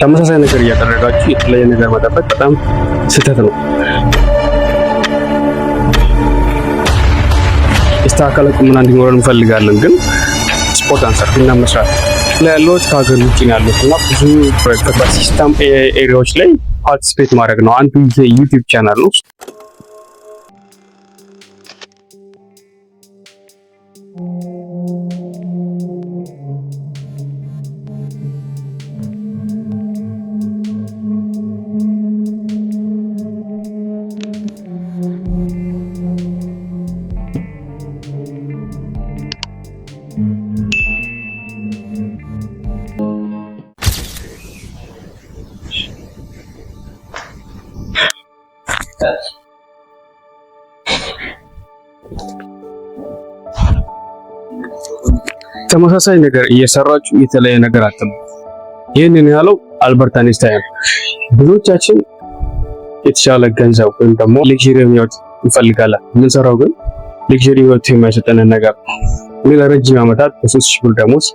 ተመሳሳይ ነገር እያደረጋችሁ የተለየ ነገር መጠበቅ በጣም ስህተት ነው። የተስተካከለ ቁመና እንዲኖረን እንፈልጋለን፣ ግን ስፖርት አንሰራ እና መስራት ያለሁት ከሀገር ውጭ ነው ያለሁት እና ብዙ በሲስተም ኤሪያዎች ላይ ፓርቲስፔት ማድረግ ነው። አንዱ የዩቲዩብ ቻናል ነው። ተመሳሳይ ነገር እየሰራችሁ የተለየ ነገር አትጠብቁ። ይህንን ያለው አልበርት አይንስታይን። ብዙዎቻችን የተሻለ ገንዘብ ወይም ደግሞ ሌክዠሪ ህይወት እንፈልጋለን። የምንሰራው ግን ሌክዠሪ ህይወት የማይሰጠንን ነገር እኔ ለረጅም ዓመታት በ3000 ብር ደሞዝ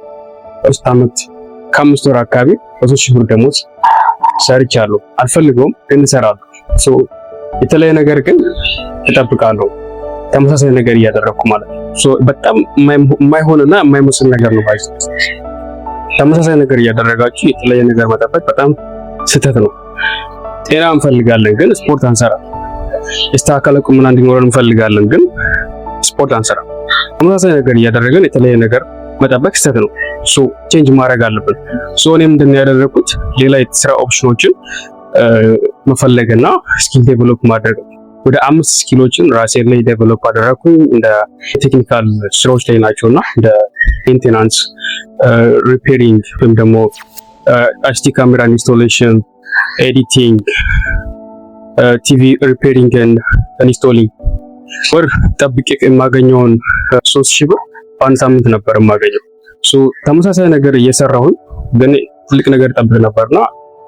3 ዓመት ከ5 ወር አካባቢ በ3000 ብር ደሞዝ ሰርቻለሁ። አልፈልገውም ግን እሰራለሁ። የተለየ ነገር ግን እጠብቃለሁ። ተመሳሳይ ነገር እያደረኩ ማለት ነው። በጣም የማይሆንና የማይመስል ነገር ነው። ተመሳሳይ ነገር እያደረጋችሁ የተለየ ነገር መጠበቅ በጣም ስህተት ነው። ጤና እንፈልጋለን ግን ስፖርት አንሰራ። የተስተካከለ ቁመና እንዲኖረን እንፈልጋለን ግን ስፖርት አንሰራ። ተመሳሳይ ነገር እያደረገን የተለየ ነገር መጠበቅ ስህተት ነው። ቼንጅ ማድረግ አለብን። እኔ ምንድን ነው ያደረኩት? ሌላ የስራ ኦፕሽኖችን መፈለግና ስኪል ዴቨሎፕ ማድረግ። ወደ 5 ስኪሎችን ራሴ ላይ ዴቨሎፕ አደረኩኝ። እንደ ቴክኒካል ስራዎች ላይ ናቸውና እንደ ሜንቴናንስ፣ ሪፔሪንግ ወይም ደግሞ ኤችዲ ካሜራ ኢንስቶሌሽን፣ ኤዲቲንግ፣ ቲቪ ሪፔሪንግ ኤንድ ኢንስቶሊንግ። ወር ጠብቄ የማገኘውን 3000 ብር በአንድ ሳምንት ነበር የማገኘው። ተመሳሳይ ነገር እየሰራሁኝ ግን ትልቅ ነገር ጠብቅ ነበርና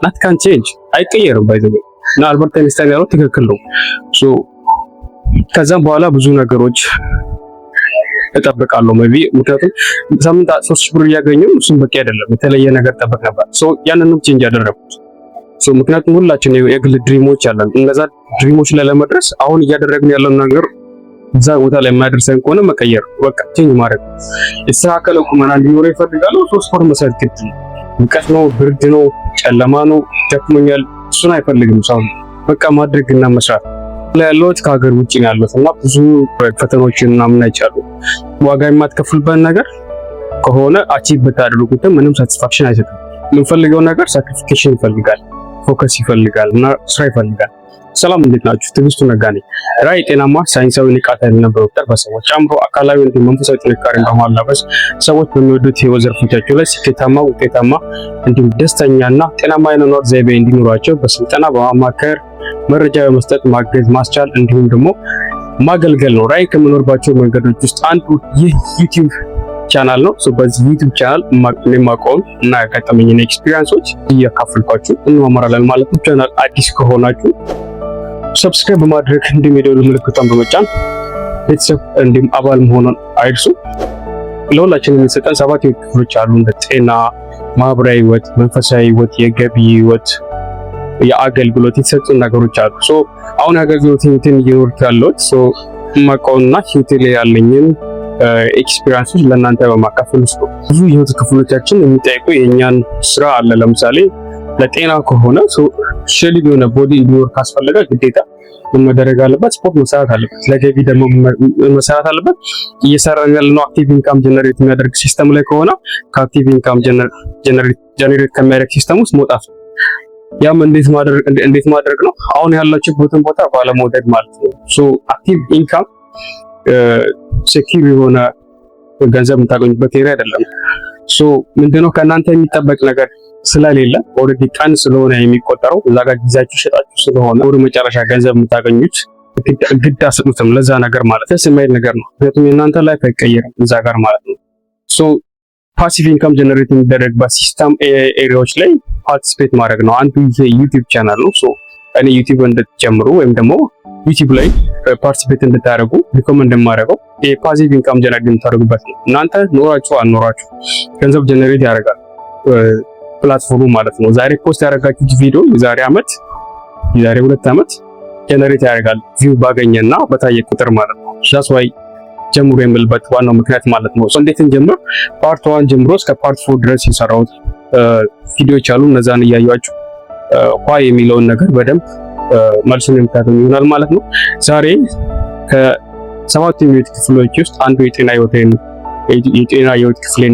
ናት ካን ቼንጅ አይቀየርም። ባይዘው እና አልበርት አይንስታይን ያለው ትክክል ነው። ከዛም በኋላ ብዙ ነገሮች እጠብቃለሁ ሜቢ ምክንያቱም ሳምንት 3000 ብር እያገኘሁ እሱም በቂ አይደለም። የተለየ ነገር ጠብቅ ነበር። ያንን ነው ቼንጅ ያደረኩት። ምክንያቱም ሁላችን የግል ድሪሞች አለን። እነዛ ድሪሞች ላይ ለመድረስ አሁን እያደረግን ያለው ነገር እዛ ቦታ ላይ የማያደርሰን ከሆነ መቀየር፣ በቃ ቼንጅ ማድረግ። የተስተካከለ ቁመና እንዲኖረው ይፈልጋለሁ። 3 ወር መስራት ግድ ነው። ሙቀት ነው፣ ብርድ ነው፣ ጨለማ ነው፣ ደክሞኛል፣ እሱን አይፈልግም ሰው። በቃ ማድረግና መስራት። ያለሁት ከሀገር ውጭ ነው ያለሁት እና ብዙ ፈተናዎችን ምናምን አይቻሉ። ዋጋ የማትከፍልበት ነገር ከሆነ አቺቭ ብታደርጉትም ምንም ሳቲስፋክሽን አይሰጥም። የምንፈልገው ነገር ሳክሪፊኬሽን ይፈልጋል፣ ፎከስ ይፈልጋል እና ስራ ይፈልጋል። ሰላም፣ እንዴት ናችሁ? ትዕግስቱ ነጋ ነኝ። ራዕይ ጤናማ ሳይንሳዊ ንቃተ ህሊና በመፍጠር በሰዎች አእምሮ፣ አካላዊ እንዲሁም መንፈሳዊ ጥንካሬን በማላበስ ሰዎች በሚወዱት ህይወት ዘርፎቻቸው ላይ ስኬታማ፣ ውጤታማ እንዲሁም ደስተኛና ጤናማ የኑሮ ዘይቤ እንዲኖራቸው በስልጠና በማማከር መረጃ በመስጠት ማገዝ፣ ማስቻል እንዲሁም ደግሞ ማገልገል ነው። ራዕይ ከምኖርባቸው መንገዶች ውስጥ አንዱ ይህ ዩቲዩብ ቻናል ነው። በዚህ ዩቲዩብ ቻናል የማውቀውን እና ያጋጠመኝን ኤክስፒሪየንሶች እያካፈልኳችሁ እንማማራለን ማለት ነው። ቻናል አዲስ ከሆናችሁ ሰብስክራይብ በማድረግ እንዲሁም የደወል ምልክቷን በመጫን ቤተሰብ እንዲሁም አባል መሆኑን አይርሱ። ለሁላችንም የሚሰጠን 7 የህይወት ክፍሎች አሉ። እንደ ጤና፣ ማህበራዊ ህይወት፣ መንፈሳዊ ህይወት፣ የገቢ ህይወት፣ የአገልግሎት የተሰጡ ነገሮች አሉ። አሁን የአገልግሎት ህይወትን እየኖርኩ ያለሁት የማውቀውና ህይወቴ ላይ ያለኝን ኤክስፒሪየንሶች ለእናንተ በማካፈል ውስጥ ብዙ የህይወት ክፍሎቻችን የሚጠይቁ የእኛን ስራ አለ። ለምሳሌ ለጤና ከሆነ ሸሊድ የሆነ ቦዲ እንዲኖር ካስፈለገ ግዴታ መደረግ አለበት፣ ስፖርት መሰራት አለበት። ለገቢ ደግሞ መሰራት አለበት። እየሰራን ያለነው አክቲቭ ኢንካም ጀነሬት የሚያደርግ ሲስተም ላይ ከሆነ ከአክቲቭ ኢንካም ጀነሬት ከሚያደርግ ሲስተም ውስጥ መውጣት። ያም እንዴት ማድረግ ነው? አሁን ያላችሁበትን ቦታ ባለመውደድ ማለት ነው። አክቲቭ ኢንካም ሴኪር የሆነ ገንዘብ የምታገኙበት ኤሪያ አይደለም። ምንድነው ከእናንተ የሚጠበቅ ነገር ስለሌለ ኦልሬዲ ቀን ስለሆነ የሚቆጠረው እዛ ጋር ጊዜያችሁ ሸጣችሁ ስለሆነ ወደ መጨረሻ ገንዘብ የምታገኙት ግድ አስጡትም ለዛ ነገር ማለት ነው። ስማይል ነገር ነው። ምክንያቱም የእናንተ ላይፍ አይቀየርም እዛ ጋር ማለት ነው። ፓሲቭ ኢንካም ጀነሬት የሚደረግበት ሲስተም ኤሪያዎች ላይ ፓርቲስፔት ማድረግ ነው። አንዱ ዩቲዩብ ቻናል ነው። እኔ ዩቲዩብ እንድትጀምሩ ወይም ደግሞ ዩቲዩብ ላይ ፓርቲሲፔት እንድታደርጉ ሪኮመንድ የማደርገው የፓሲቭ ኢንካም ጀነሬት የምታደርጉበት ነው። እናንተ ኖራችሁ አልኖራችሁ ገንዘብ ጀነሬት ያደርጋል። ፕላትፎርሙ ማለት ነው። ዛሬ ፖስት ያደረጋችሁት ቪዲዮ የዛሬ 2 ዓመት ጀነሬት ያደርጋል ቪው ባገኘና በታየ ቁጥር ማለት ነው። ዛስ ዋይ ጀምሮ የምልበት ዋናው ምክንያት ማለት ነው። እንዴት እንጀምር? ፓርት 1 ጀምሮ እስከ ፓርት 4 ድረስ የሰራሁት ቪዲዮዎች አሉ። እነዛን እያያችሁ ዋይ የሚለውን ነገር በደንብ መልሱን የምታገኙ ይሆናል ማለት ነው። ዛሬ ከ7 የህይወት ክፍሎች ውስጥ አንዱ የጤና ህይወት ክፍሌን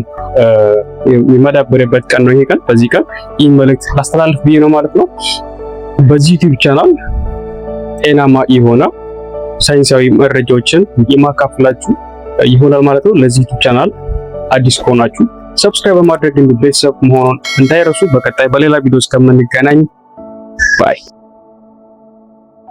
የማዳበረበት ቀን ነው ይሄ ቀን። በዚህ ቀን ይህን መልእክት ላስተላልፍ ብዬ ነው ማለት ነው። በዚህ ዩቲዩብ ቻናል ጤናማ የሆነ ሳይንሳዊ መረጃዎችን የማካፍላችሁ ይሆናል ማለት ነው። ለዚህ ዩቲዩብ ቻናል አዲስ ከሆናችሁ ሰብስክራይብ በማድረግ ቤተሰብ መሆኑን እንዳይረሱ። በቀጣይ በሌላ ቪዲዮ እስከምንገናኝ ባይ